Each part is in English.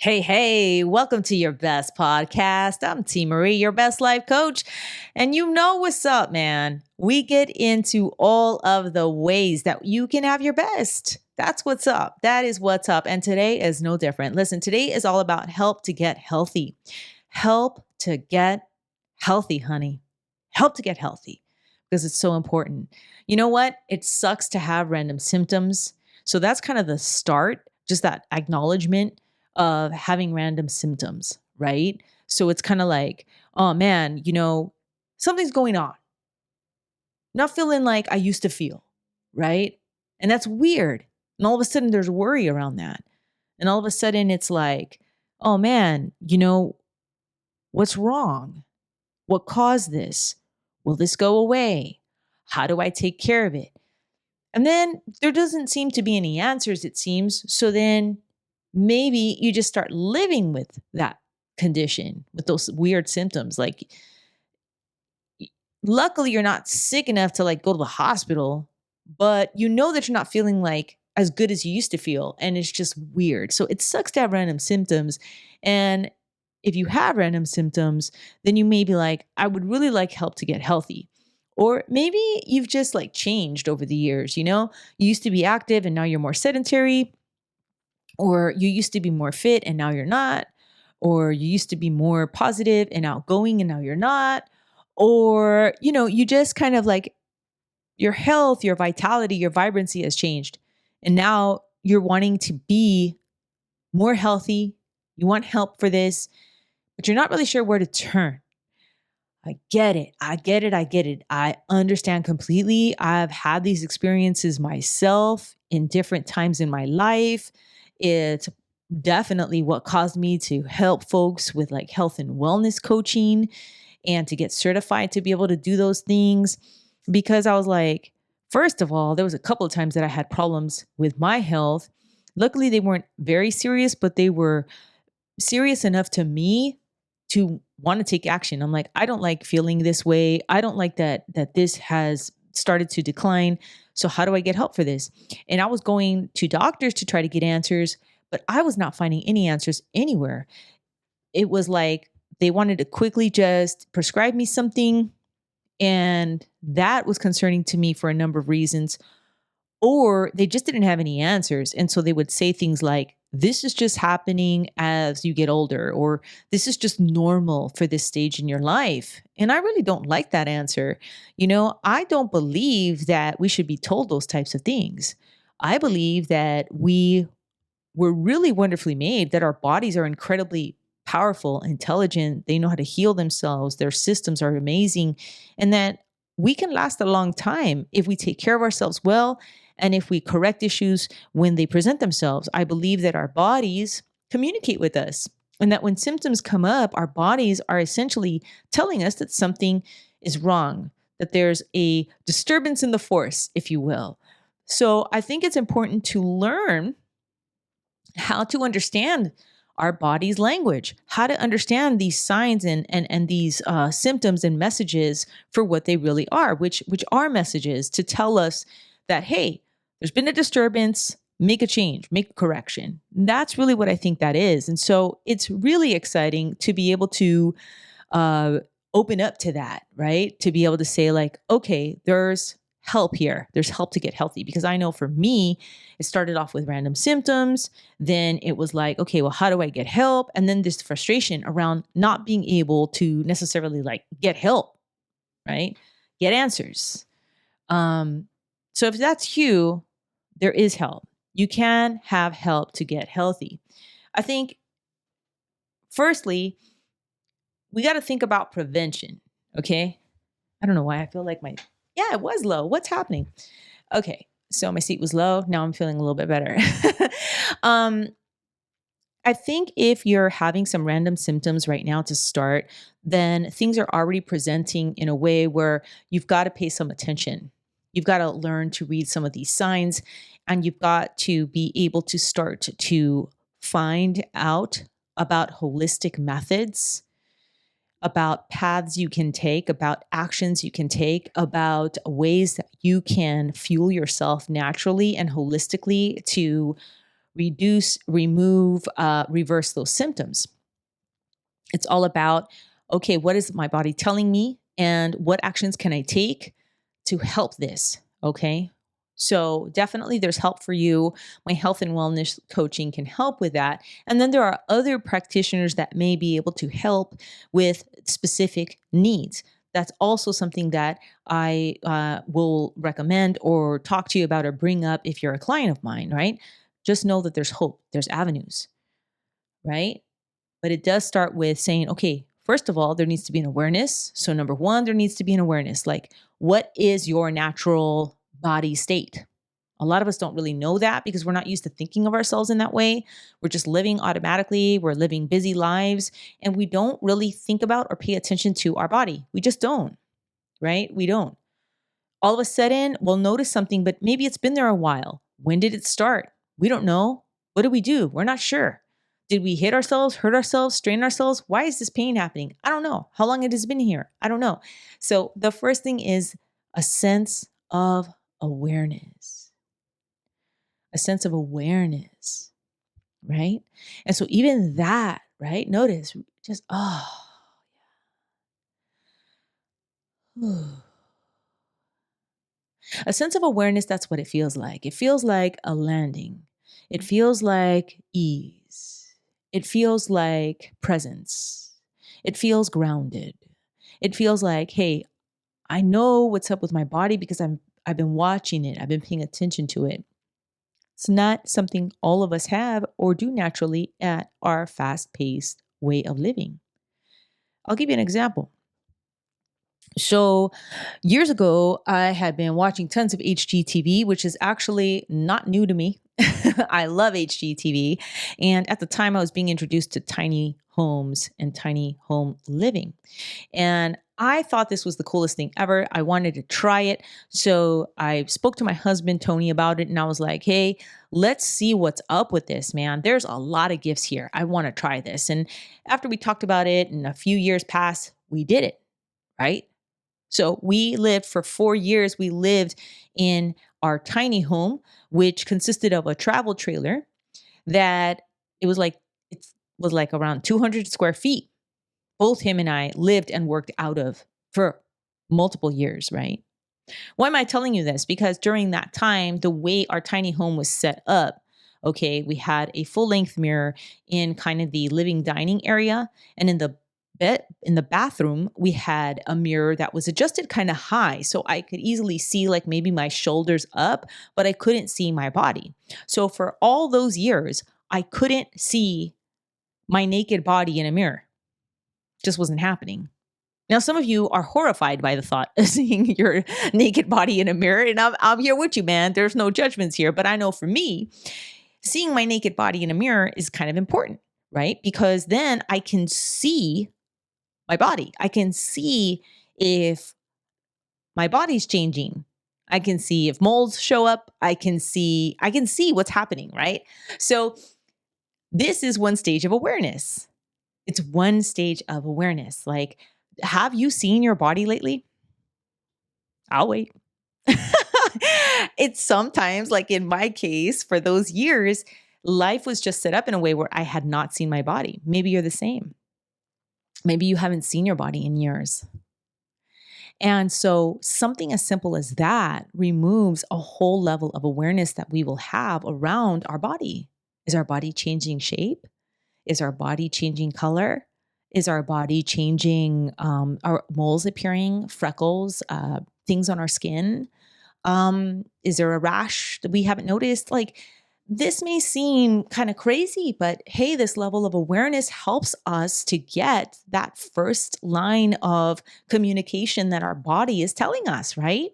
Hey, hey, welcome to your best podcast. I'm Teemaree, your best life coach. And you know what's up, man. We get into all of the ways that you can have your best. That's what's up. That is what's up. And today is no different. Listen, today is all about help to get healthy. Help to get healthy, honey. Help to get healthy because it's so important. You know what? It sucks to have random symptoms. So that's kind of the start, just that acknowledgement of having random symptoms, right? So it's kind of like, oh man, something's going on. Not feeling like I used to feel, right? And that's weird. And all of a sudden there's worry around that. And all of a sudden it's like, oh man, what's wrong? What caused this? Will this go away? How do I take care of it? And then there doesn't seem to be any answers, it seems. So then maybe you just start living with that condition, with those weird symptoms. Like, luckily, you're not sick enough to like go to the hospital, but you know that you're not feeling like as good as you used to feel. And it's just weird. So it sucks to have random symptoms. And if you have random symptoms, then you may be like, I would really like help to get healthy. Or maybe you've just like changed over the years, you used to be active and now you're more sedentary, or you used to be more fit and now you're not, or you used to be more positive and outgoing and now you're not, or you just kind of like your health, your vitality, your vibrancy has changed, and now you're wanting to be more healthy. You want help for this, but you're not really sure where to turn. I get it. I get it. I get it. I understand completely. I've had these experiences myself in different times in my life. It's definitely what caused me to help folks with like health and wellness coaching and to get certified to be able to do those things, because I was like, first of all, there was a couple of times that I had problems with my health. Luckily, they weren't very serious, but they were serious enough to me to want to take action. I'm like, I don't like feeling this way. I don't like that this has started to decline. So how do I get help for this? And I was going to doctors to try to get answers, but I was not finding any answers anywhere. It was like they wanted to quickly just prescribe me something, and that was concerning to me for a number of reasons. Or they just didn't have any answers. And so they would say things like, this is just happening as you get older, or this is just normal for this stage in your life. And I really don't like that answer. I don't believe that we should be told those types of things. I believe that we were really wonderfully made, that our bodies are incredibly powerful, intelligent. They know how to heal themselves. Their systems are amazing. And that we can last a long time if we take care of ourselves well and if we correct issues when they present themselves. I believe that our bodies communicate with us, and that when symptoms come up, our bodies are essentially telling us that something is wrong, that there's a disturbance in the force, if you will. So I think it's important to learn how to understand our body's language, how to understand these signs and these symptoms and messages for what they really are, which are messages to tell us that, hey, there's been a disturbance, make a change, make a correction. That's really what I think that is. And so it's really exciting to be able to open up to that, right? To be able to say like, okay, there's help here. There's help to get healthy. Because I know for me, it started off with random symptoms. Then it was like, okay, well, how do I get help? And then this frustration around not being able to necessarily like get help, right? Get answers. So if that's you, there is help. You can have help to get healthy. I think, firstly, we got to think about prevention. Okay. I don't know why I feel like yeah, it was low. What's happening? Okay. So my seat was low. Now I'm feeling a little bit better. I think if you're having some random symptoms right now to start, then things are already presenting in a way where you've got to pay some attention. You've got to learn to read some of these signs, and you've got to be able to start to find out about holistic methods, about paths you can take, about actions you can take, about ways that you can fuel yourself naturally and holistically to reduce, remove, reverse those symptoms. It's all about, okay, what is my body telling me and what actions can I take to help this? Okay. So definitely there's help for you. My health and wellness coaching can help with that. And then there are other practitioners that may be able to help with specific needs. That's also something that I will recommend or talk to you about or bring up if you're a client of mine, right? Just know that there's hope, there's avenues, right? But it does start with saying, okay, first of all, there needs to be an awareness. So, number one, there needs to be an awareness. Like, what is your natural body state? A lot of us don't really know that because we're not used to thinking of ourselves in that way. We're just living automatically. We're living busy lives and we don't really think about or pay attention to our body. We just don't, right? We don't. All of a sudden, we'll notice something, but maybe it's been there a while. When did it start? We don't know. What did we do? We're not sure. Did we hit ourselves, hurt ourselves, strain ourselves? Why is this pain happening? I don't know. How long it has been here? I don't know. So the first thing is a sense of awareness, a sense of awareness, right? And so even that, right? Notice just, a sense of awareness, that's what it feels like. It feels like a landing. It feels like ease. It feels like presence. It feels grounded. It feels like, hey, I know what's up with my body because I've been watching it. I've been paying attention to it. It's not something all of us have or do naturally at our fast-paced way of living. I'll give you an example. So, years ago, I had been watching tons of HGTV, which is actually not new to me. I love HGTV. And at the time, I was being introduced to tiny homes and tiny home living. And I thought this was the coolest thing ever. I wanted to try it. So I spoke to my husband, Tony, about it. And I was like, hey, let's see what's up with this, man. There's a lot of gifts here. I want to try this. And after we talked about it and a few years passed, we did it, right? So we lived for 4 years. We lived in our tiny home, which consisted of a travel trailer that it was like around 200 square feet. Both him and I lived and worked out of for multiple years, right? Why am I telling you this? Because during that time, the way our tiny home was set up, okay, we had a full length mirror in kind of the living dining area. And in the bed, in the bathroom, we had a mirror that was adjusted kind of high. So I could easily see like maybe my shoulders up, but I couldn't see my body. So for all those years, I couldn't see my naked body in a mirror. Just wasn't happening. Now, some of you are horrified by the thought of seeing your naked body in a mirror, and I'm here with you, man. There's no judgments here. But I know for me, seeing my naked body in a mirror is kind of important, right? Because then I can see my body. I can see if my body's changing. I can see if moles show up. I can see what's happening, right? So this is one stage of awareness. It's one stage of awareness. Like, have you seen your body lately? I'll wait. It's sometimes, like in my case, for those years, life was just set up in a way where I had not seen my body. Maybe you're the same. Maybe you haven't seen your body in years. And so something as simple as that removes a whole level of awareness that we will have around our body. Is our body changing shape? Is our body changing color? Is our body changing, our moles appearing, freckles, things on our skin? Is there a rash that we haven't noticed? Like, this may seem kind of crazy, but hey, this level of awareness helps us to get that first line of communication that our body is telling us, right?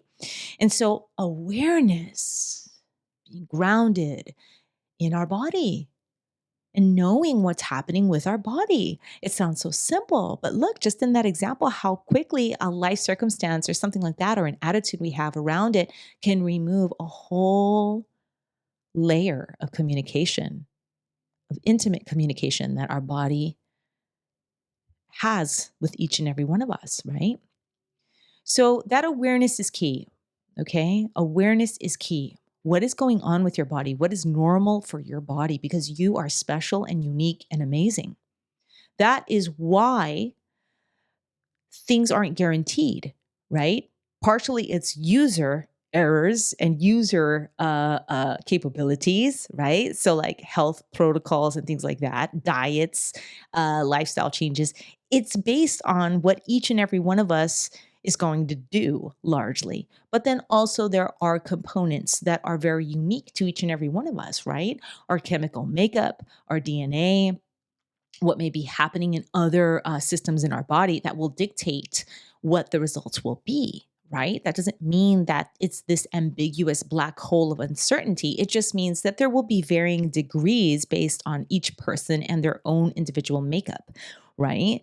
And so, awareness, being grounded in our body, and knowing what's happening with our body. It sounds so simple, but look, just in that example, how quickly a life circumstance or something like that, or an attitude we have around it, can remove a whole layer of communication, of intimate communication that our body has with each and every one of us, right? So that awareness is key, okay? Awareness is key. What is going on with your body? What is normal for your body? Because you are special and unique and amazing. That is why things aren't guaranteed, right? Partially it's user errors and user capabilities, right? So like health protocols and things like that, diets, lifestyle changes. It's based on what each and every one of us is going to do largely. But then also there are components that are very unique to each and every one of us, right? Our chemical makeup, our DNA, what may be happening in other systems in our body that will dictate what the results will be, right? That doesn't mean that it's this ambiguous black hole of uncertainty. It just means that there will be varying degrees based on each person and their own individual makeup, right?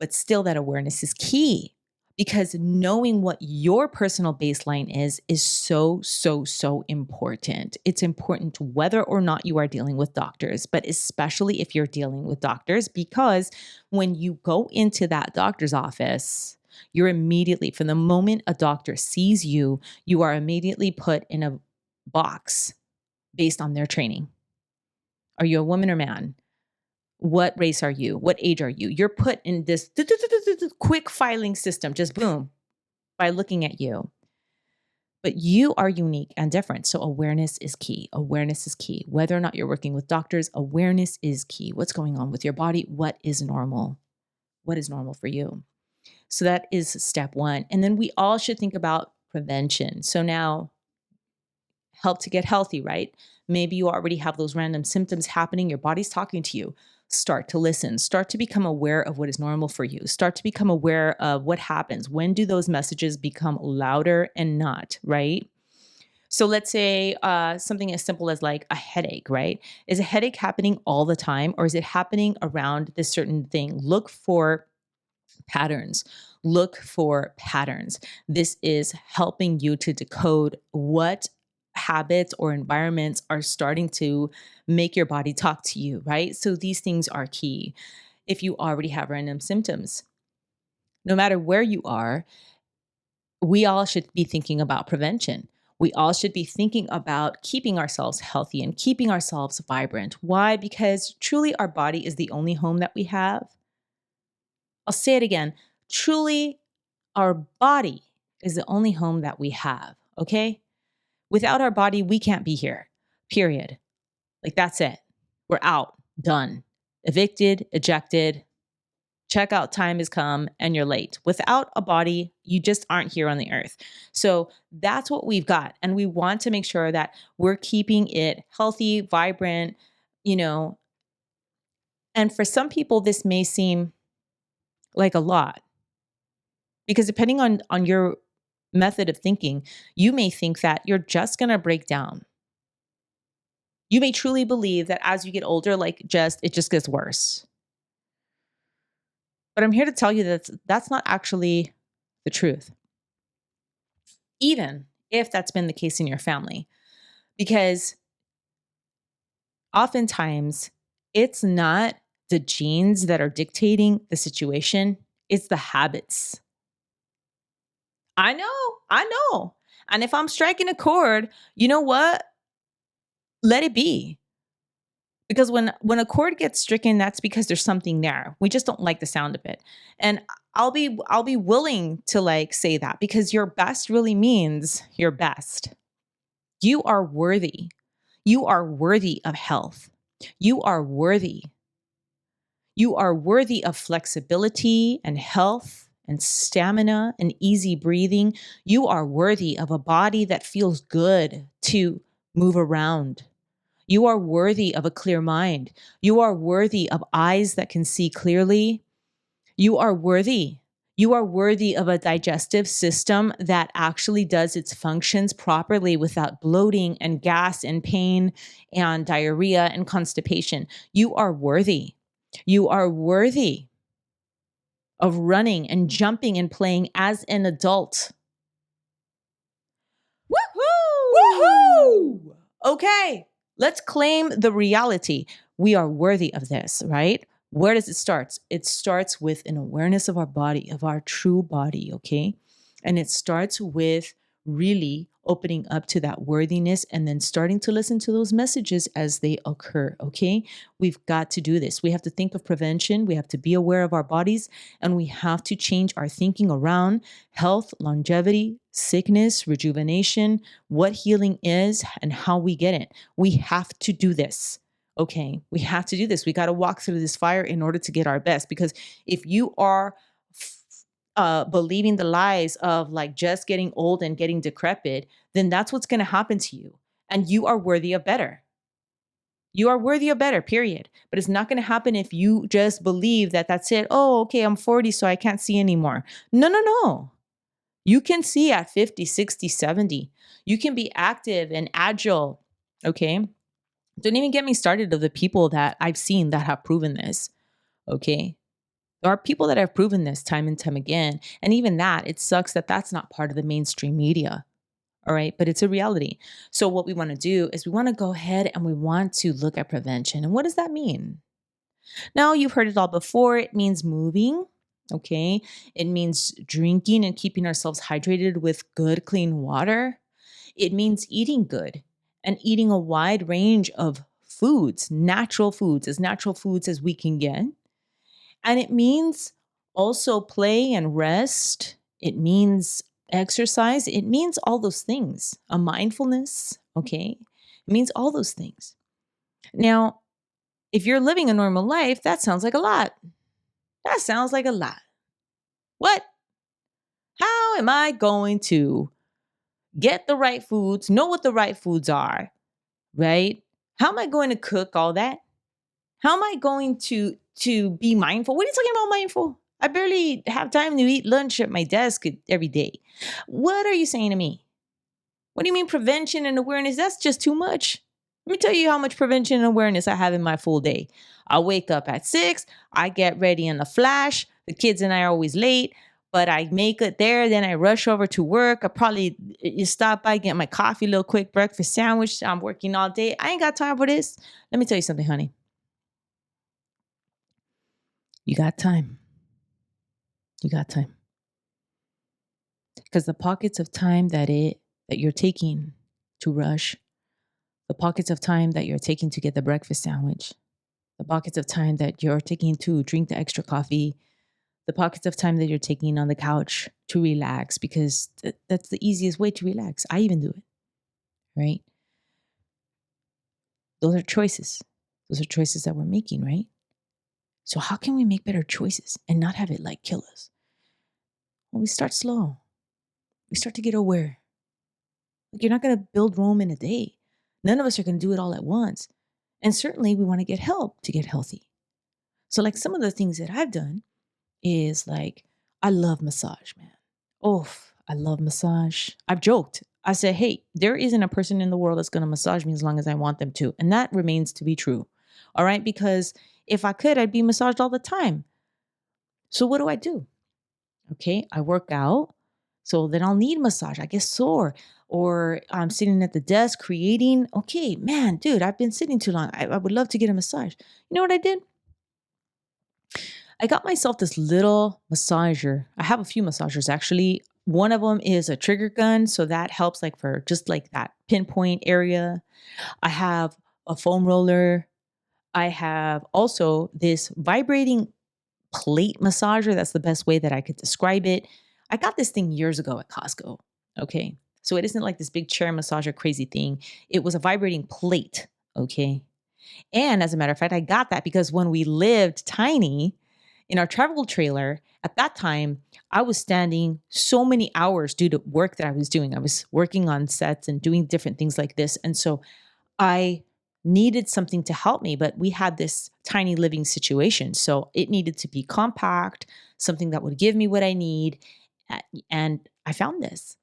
But still, that awareness is key because knowing what your personal baseline is so, so, so important. It's important whether or not you are dealing with doctors, but especially if you're dealing with doctors, because when you go into that doctor's office, you're immediately, from the moment a doctor sees you, you are immediately put in a box based on their training. Are you a woman or man? What race are you? What age are you? You're put in this quick filing system, just boom, by looking at you. But you are unique and different. So awareness is key. Awareness is key. Whether or not you're working with doctors, awareness is key. What's going on with your body? What is normal? What is normal for you? So that is step one. And then we all should think about prevention. So now, help to get healthy, right? Maybe you already have those random symptoms happening. Your body's talking to you. Start to listen. Start to become aware of what is normal for you. Start to become aware of what happens. When do those messages become louder and not, right? So let's say something as simple as like a headache, right? Is a headache happening all the time or is it happening around this certain thing? Look for patterns. Look for patterns. This is helping you to decode what habits or environments are starting to make your body talk to you, right? So these things are key. If you already have random symptoms, no matter where you are, we all should be thinking about prevention. We all should be thinking about keeping ourselves healthy and keeping ourselves vibrant. Why? Because truly our body is the only home that we have. I'll say it again. Truly, our body is the only home that we have, okay? Without our body, we can't be here, period. Like, that's it. We're out, done, evicted, ejected, checkout time has come, and you're late. Without a body, you just aren't here on the earth. So that's what we've got. And we want to make sure that we're keeping it healthy, vibrant, you know. And for some people, this may seem like a lot because depending on your method of thinking, you may think that you're just going to break down. You may truly believe that as you get older, like it just gets worse. But I'm here to tell you that that's not actually the truth. Even if that's been the case in your family, because oftentimes it's not the genes that are dictating the situation, it's the habits. I know. And if I'm striking a chord, you know what? Let it be. Because when a chord gets stricken, that's because there's something there. We just don't like the sound of it. And I'll be willing to like say that because your best really means your best. You are worthy. You are worthy of health. You are worthy. You are worthy of flexibility and health and stamina and easy breathing. You are worthy of a body that feels good to move around. You are worthy of a clear mind. You are worthy of eyes that can see clearly. You are worthy. You are worthy of a digestive system that actually does its functions properly without bloating and gas and pain and diarrhea and constipation. You are worthy. You are worthy of running and jumping and playing as an adult. Woohoo! Woohoo! Okay. Let's claim the reality. We are worthy of this, right? Where does it start? It starts with an awareness of our body, of our true body, okay? And it starts with really opening up to that worthiness, and then starting to listen to those messages as they occur. Okay. We've got to do this. We have to think of prevention. We have to be aware of our bodies, and we have to change our thinking around health, longevity, sickness, rejuvenation, what healing is, and how we get it. We have to do this. Okay. We have to do this. We got to walk through this fire in order to get our best. Because if you are believing the lies of like just getting old and getting decrepit, then that's what's going to happen to you. And you are worthy of better. You are worthy of better, period. But it's not going to happen if you just believe that that's it. Oh, okay, I'm 40, so I can't see anymore. No, no, no. You can see at 50, 60, 70. You can be active and agile. Okay. Don't even get me started of the people that I've seen that have proven this. Okay. There are people that have proven this time and time again. And even that, it sucks that that's not part of the mainstream media. All right. But it's a reality. So what we want to do is we want to go ahead and we want to look at prevention. And what does that mean? Now, you've heard it all before. It means moving. Okay. It means drinking and keeping ourselves hydrated with good, clean water. It means eating good and eating a wide range of foods, as natural foods as we can get. And it means also play and rest. It means exercise. It means all those things. A mindfulness, okay? It means all those things. Now, if you're living a normal life, that sounds like a lot. That sounds like a lot. What? How am I going to get the right foods, know what the right foods are, right? How am I going to cook all that? How am I going to be mindful? What are you talking about mindful? I barely have time to eat lunch at my desk every day. What are you saying to me? What do you mean prevention and awareness? That's just too much. Let me tell you how much prevention and awareness I have in my full day. I wake up at 6. I get ready in a flash. The kids and I are always late, but I make it there. Then I rush over to work. I probably stop by, get my coffee, little quick breakfast sandwich. I'm working all day. I ain't got time for this. Let me tell you something, honey. You got time. You got time. Because the pockets of time that you're taking to rush, the pockets of time that you're taking to get the breakfast sandwich, the pockets of time that you're taking to drink the extra coffee, the pockets of time that you're taking on the couch to relax, because that's the easiest way to relax. I even do it, right? Those are choices. Those are choices that we're making, right? So how can we make better choices and not have it like kill us? Well, we start slow. We start to get aware. Like, you're not going to build Rome in a day. None of us are going to do it all at once. And certainly we want to get help to get healthy. So like some of the things that I've done is like, I love massage, man. Oh, I love massage. I've joked. I said, hey, there isn't a person in the world that's going to massage me as long as I want them to. And that remains to be true. All right. Because if I could, I'd be massaged all the time. So what do? Okay. I work out. So then I'll need massage. I get sore, or I'm sitting at the desk creating. Okay, man, dude, I've been sitting too long. I would love to get a massage. You know what I did? I got myself this little massager. I have a few massagers actually. One of them is a trigger gun. So that helps like for just like that pinpoint area. I have a foam roller. I have also this vibrating plate massager. That's the best way that I could describe it. I got this thing years ago at Costco. Okay. So it isn't like this big chair massager crazy thing. It was a vibrating plate. Okay. And as a matter of fact, I got that because when we lived tiny in our travel trailer, at that time, I was standing so many hours due to work that I was doing. I was working on sets and doing different things like this. And so I needed something to help me, but we had this tiny living situation. So it needed to be compact, something that would give me what I need. And I found this,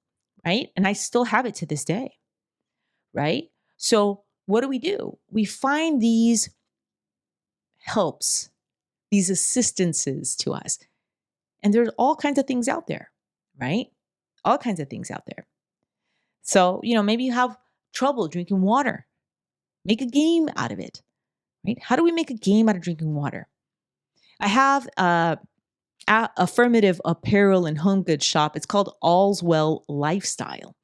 right? And I still have it to this day, right? So what do? We find these helps, these assistances to us. And there's all kinds of things out there, right? All kinds of things out there. So, maybe you have trouble drinking water. Make a game out of it, right? How do we make a game out of drinking water? I have affirmative apparel and home goods shop. It's called All's Well Lifestyle.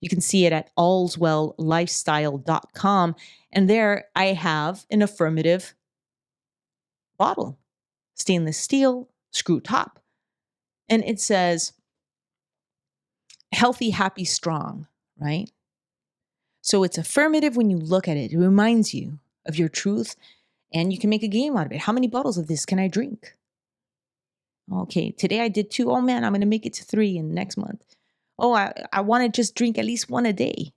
You can see it at allswelllifestyle.com. And there I have an affirmative bottle, stainless steel, screw top. And it says, healthy, happy, strong, right? So it's affirmative when you look at it. It reminds you of your truth, and you can make a game out of it. How many bottles of this can I drink? Okay, today I did 2. Oh man, I'm going to make it to 3 in the next month. Oh, I want to just drink at least 1 a day.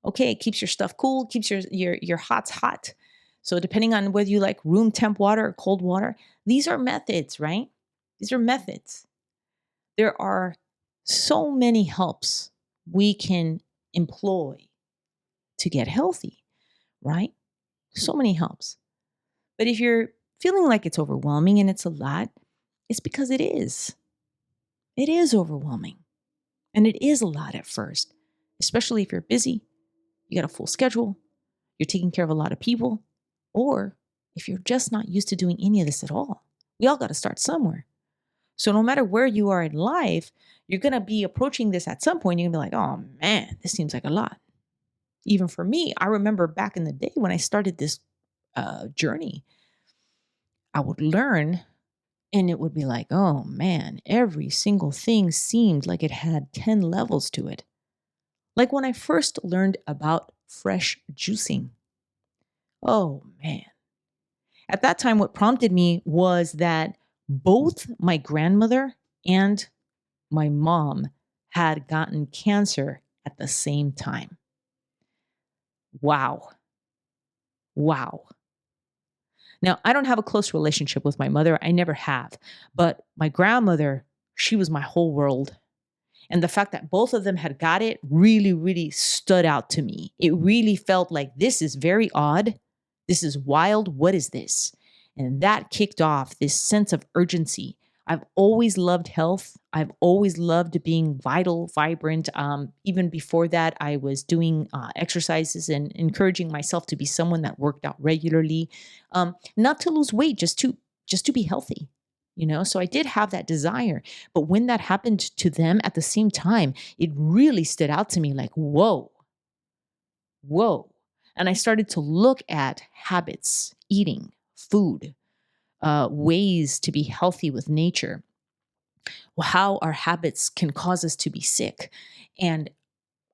Okay, it keeps your stuff cool, keeps your hots hot. So depending on whether you like room temp water or cold water, these are methods, right? These are methods. There are so many helps we can employ to get healthy, right? So many helps. But if you're feeling like it's overwhelming and it's a lot, it's because it is. It is overwhelming. And it is a lot at first, especially if you're busy, you got a full schedule, you're taking care of a lot of people, or if you're just not used to doing any of this at all. We all got to start somewhere. So no matter where you are in life, you're going to be approaching this at some point. You're going to be like, oh man, this seems like a lot. Even for me, I remember back in the day when I started this journey, I would learn and it would be like, oh man, every single thing seemed like it had 10 levels to it. Like when I first learned about fresh juicing. Oh man. At that time, what prompted me was that both my grandmother and my mom had gotten cancer at the same time. Wow. Wow. Now, I don't have a close relationship with my mother. I never have. But my grandmother, she was my whole world. And the fact that both of them had got it really, really stood out to me. It really felt like this is very odd. This is wild. What is this? And that kicked off this sense of urgency. I've always loved health. I've always loved being vital, vibrant. Even before that, I was doing exercises and encouraging myself to be someone that worked out regularly, not to lose weight, just to be healthy. So I did have that desire. But when that happened to them at the same time, it really stood out to me like, whoa, whoa. And I started to look at habits, eating, food, ways to be healthy with nature, how our habits can cause us to be sick. And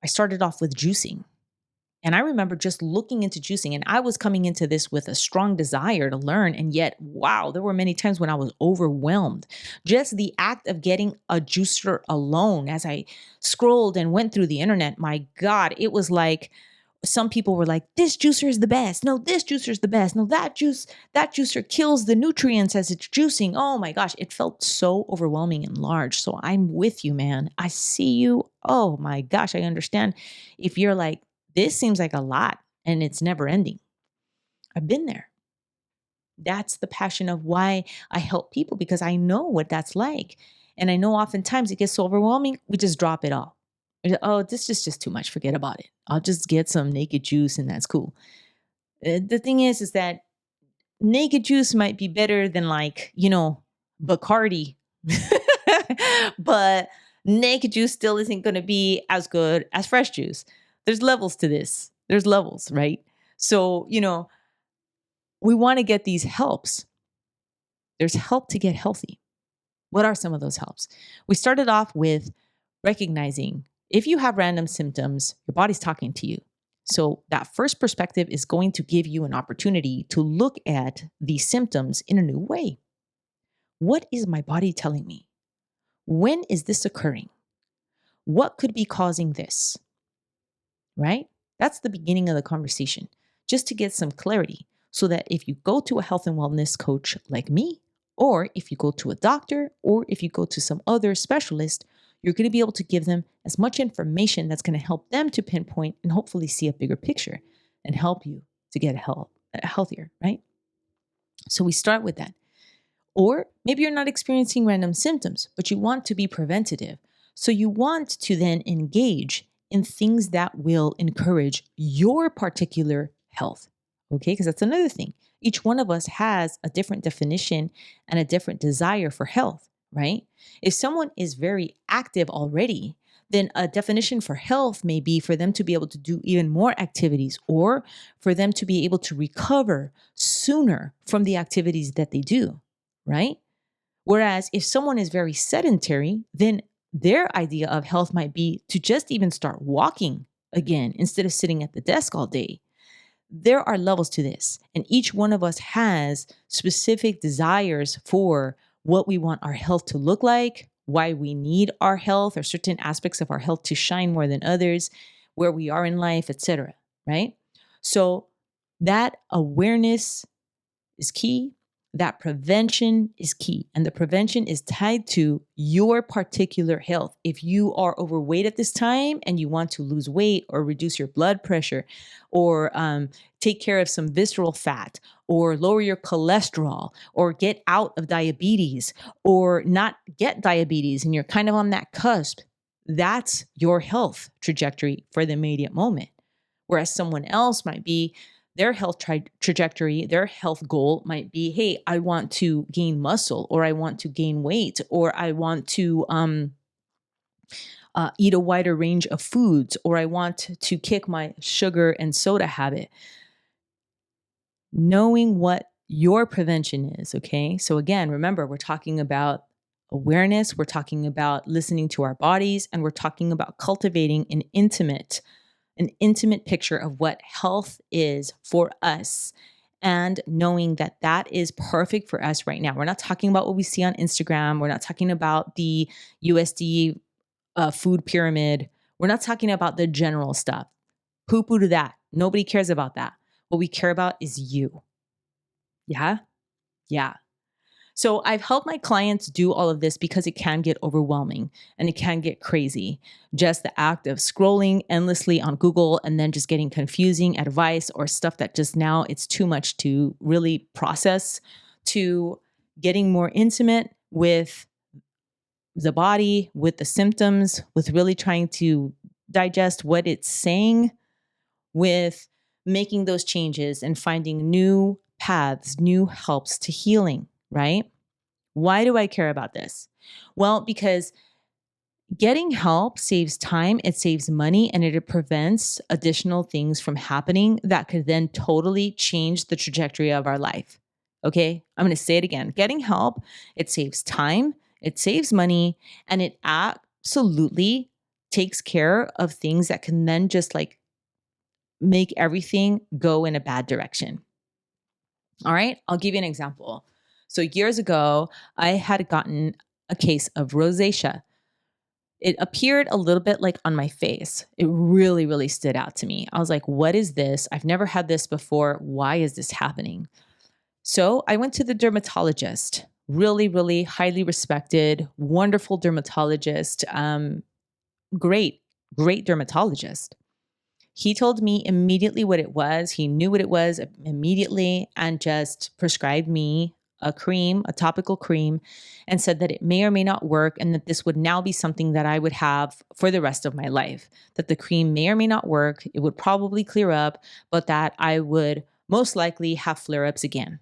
I started off with juicing. And I remember just looking into juicing, and I was coming into this with a strong desire to learn. And yet, wow, there were many times when I was overwhelmed. Just the act of getting a juicer alone, as I scrolled and went through the internet, my God, it was like some people were like, this juicer is the best. No, this juicer is the best. No, that juicer kills the nutrients as it's juicing. Oh my gosh, it felt so overwhelming and large. So I'm with you, man. I see you. Oh my gosh, I understand if you're like, this seems like a lot and it's never ending. I've been there. That's the passion of why I help people, because I know what that's like. And I know oftentimes it gets so overwhelming, we just drop it all. Oh, this is just too much. Forget about it. I'll just get some naked juice and that's cool. The thing is that naked juice might be better than Bacardi, but naked juice still isn't going to be as good as fresh juice. There's levels to this. There's levels, right? So, we want to get these helps. There's help to get healthy. What are some of those helps? We started off with recognizing if you have random symptoms, your body's talking to you. So that first perspective is going to give you an opportunity to look at these symptoms in a new way. What is my body telling me? When is this occurring? What could be causing this? Right? That's the beginning of the conversation, just to get some clarity so that if you go to a health and wellness coach like me, or if you go to a doctor, or if you go to some other specialist, you're going to be able to give them as much information that's going to help them to pinpoint and hopefully see a bigger picture and help you to get healthier, right? So we start with that. Or maybe you're not experiencing random symptoms, but you want to be preventative. So you want to then engage in things that will encourage your particular health. Okay, because that's another thing. Each one of us has a different definition and a different desire for health, right? If someone is very active already, then a definition for health may be for them to be able to do even more activities or for them to be able to recover sooner from the activities that they do, right? Whereas if someone is very sedentary, then their idea of health might be to just even start walking again instead of sitting at the desk all day. There are levels to this, and each one of us has specific desires for what we want our health to look like, why we need our health or certain aspects of our health to shine more than others, where we are in life, etc. Right? So that awareness is key. That prevention is key. And the prevention is tied to your particular health. If you are overweight at this time and you want to lose weight or reduce your blood pressure or take care of some visceral fat or lower your cholesterol or get out of diabetes or not get diabetes and you're kind of on that cusp, that's your health trajectory for the immediate moment. Whereas someone else might be their health trajectory, their health goal might be, hey, I want to gain muscle, or I want to gain weight, or I want to eat a wider range of foods, or I want to kick my sugar and soda habit. Knowing what your prevention is, okay? So again, remember, we're talking about awareness, we're talking about listening to our bodies, and we're talking about cultivating an intimate picture of what health is for us and knowing that that is perfect for us right now. We're not talking about what we see on Instagram. We're not talking about the USD food pyramid. We're not talking about the general stuff. Poo-poo to that. Nobody cares about that. What we care about is you. Yeah? Yeah. So I've helped my clients do all of this because it can get overwhelming and it can get crazy. Just the act of scrolling endlessly on Google and then just getting confusing advice or stuff that just now it's too much to really process, to getting more intimate with the body, with the symptoms, with really trying to digest what it's saying, with making those changes and finding new paths, new helps to healing, right? Why do I care about this? Well, because getting help saves time, it saves money, and it prevents additional things from happening that could then totally change the trajectory of our life. Okay, I'm going to say it again. Getting help, it saves time, it saves money, and it absolutely takes care of things that can then just like make everything go in a bad direction. All right, I'll give you an example. So years ago, I had gotten a case of rosacea. It appeared a little bit like on my face. It really, really stood out to me. I was like, what is this? I've never had this before. Why is this happening? So I went to the dermatologist, really, really highly respected, wonderful dermatologist. Great, great dermatologist. He told me immediately what it was. He knew what it was immediately and just prescribed me a cream, a topical cream, and said that it may or may not work and that this would now be something that I would have for the rest of my life. That the cream may or may not work. It would probably clear up, but that I would most likely have flare-ups again.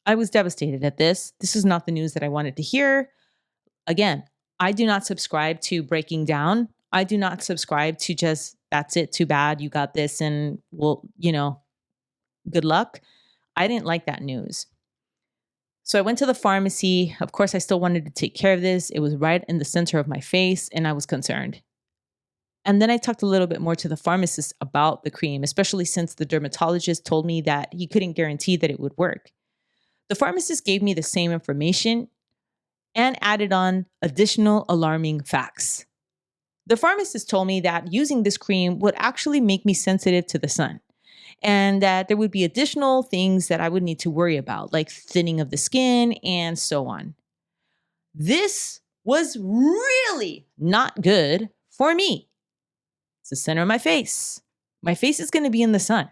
I was devastated at this. This is not the news that I wanted to hear. Again, I do not subscribe to breaking down. I do not subscribe to just, that's it, too bad, you got this, and well, good luck. I didn't like that news. So I went to the pharmacy. Of course, I still wanted to take care of this. It was right in the center of my face, and I was concerned. And then I talked a little bit more to the pharmacist about the cream, especially since the dermatologist told me that he couldn't guarantee that it would work. The pharmacist gave me the same information and added on additional alarming facts. The pharmacist told me that using this cream would actually make me sensitive to the sun and that there would be additional things that I would need to worry about, like thinning of the skin and so on. This was really not good for me. It's the center of my face. My face is going to be in the sun.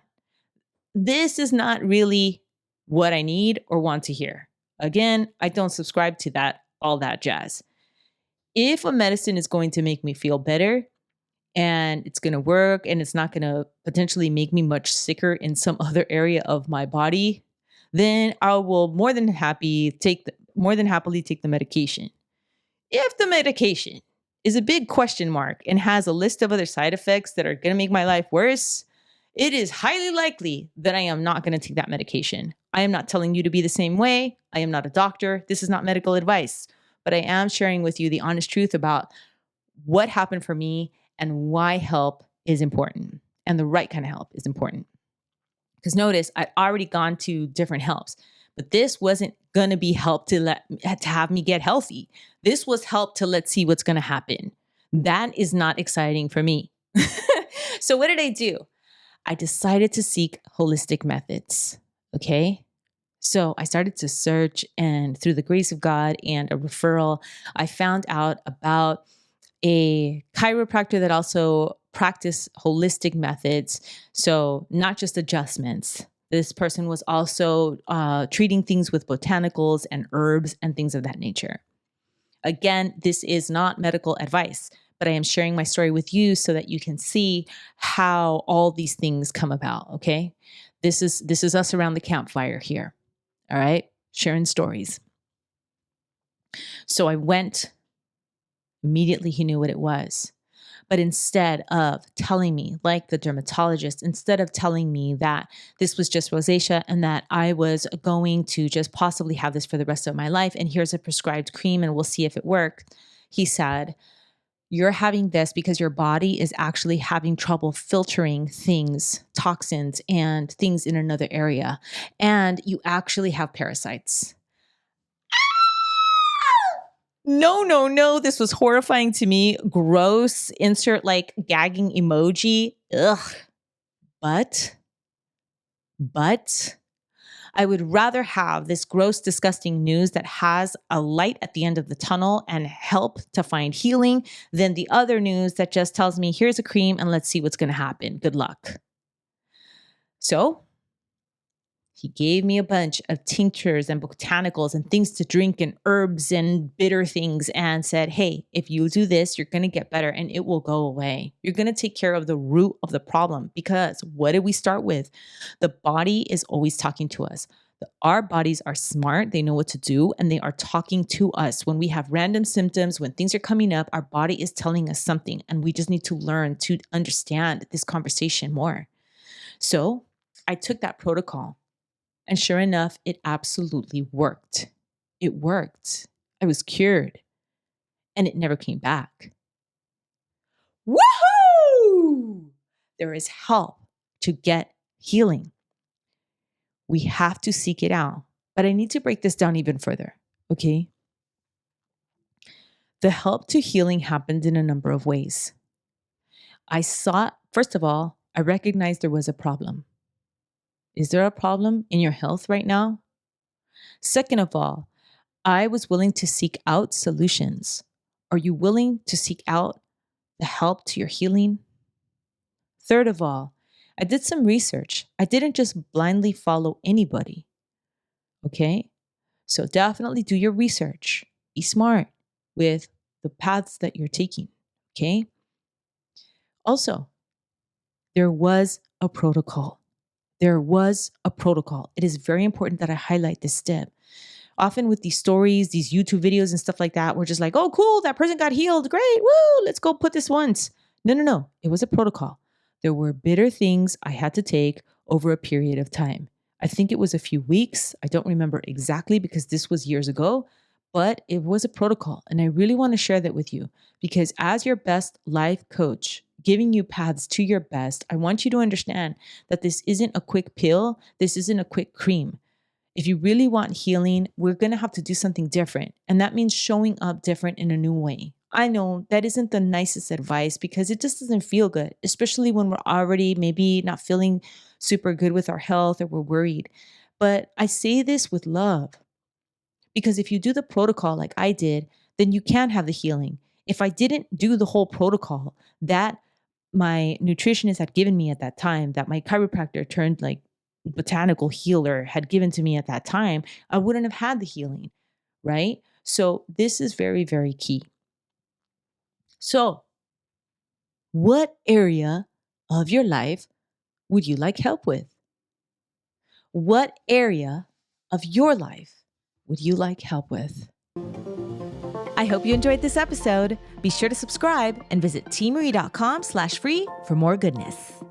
This is not really what I need or want to hear. Again, I don't subscribe to that, all that jazz. If a medicine is going to make me feel better and it's going to work and it's not going to potentially make me much sicker in some other area of my body, then I will more than happily take the medication. If the medication is a big question mark and has a list of other side effects that are going to make my life worse, it is highly likely that I am not going to take that medication. I am not telling you to be the same way. I am not a doctor. This is not medical advice, but I am sharing with you the honest truth about what happened for me and why help is important and the right kind of help is important. Because notice I'd already gone to different helps, but this wasn't going to be help to have me get healthy. This was help to let's see what's going to happen. That is not exciting for me. So what did I do? I decided to seek holistic methods. Okay. So I started to search, and through the grace of God and a referral, I found out about a chiropractor that also practiced holistic methods. So not just adjustments. This person was also treating things with botanicals and herbs and things of that nature. Again, this is not medical advice, but I am sharing my story with you so that you can see how all these things come about. Okay. This is us around the campfire here. All right. Sharing stories. So I went. Immediately he knew what it was. But instead of telling me, like the dermatologist, instead of telling me that this was just rosacea and that I was going to just possibly have this for the rest of my life, and here's a prescribed cream and we'll see if it worked, he said, you're having this because your body is actually having trouble filtering things, toxins, and things in another area. And you actually have parasites. No, no, no. This was horrifying to me. Gross. Insert like gagging emoji. Ugh. But I would rather have this gross, disgusting news that has a light at the end of the tunnel and help to find healing than the other news that just tells me, here's a cream and let's see what's going to happen. Good luck. So he gave me a bunch of tinctures and botanicals and things to drink and herbs and bitter things and said, hey, if you do this, you're going to get better and it will go away. You're going to take care of the root of the problem, because what did we start with? The body is always talking to us. Our bodies are smart. They know what to do, and they are talking to us. When we have random symptoms, when things are coming up, our body is telling us something, and we just need to learn to understand this conversation more. So I took that protocol. And sure enough, it absolutely worked. It worked. I was cured. And it never came back. Woohoo! There is help to get healing. We have to seek it out. But I need to break this down even further, okay? The help to healing happened in a number of ways. First of all, I recognized there was a problem. Is there a problem in your health right now? Second of all, I was willing to seek out solutions. Are you willing to seek out the help to your healing? Third of all, I did some research. I didn't just blindly follow anybody. Okay? So definitely do your research. Be smart with the paths that you're taking. Okay? Also, there was a protocol. There was a protocol. It is very important that I highlight this step. Often with these stories, these YouTube videos and stuff like that, we're just like, oh, cool, that person got healed. Great. Woo, let's go put this once. No. It was a protocol. There were bitter things I had to take over a period of time. I think it was a few weeks. I don't remember exactly because this was years ago, but it was a protocol. And I really want to share that with you because as your best life coach, giving you paths to your best, I want you to understand that this isn't a quick pill. This isn't a quick cream. If you really want healing, we're going to have to do something different. And that means showing up different in a new way. I know that isn't the nicest advice because it just doesn't feel good, especially when we're already maybe not feeling super good with our health or we're worried. But I say this with love because if you do the protocol like I did, then you can have the healing. If I didn't do the whole protocol that my nutritionist had given me at that time, that my chiropractor turned like botanical healer had given to me at that time, I wouldn't have had the healing, right? So this is very, very key. So what area of your life would you like help with? What area of your life would you like help with? I hope you enjoyed this episode. Be sure to subscribe and visit teemaree.com/free for more goodness.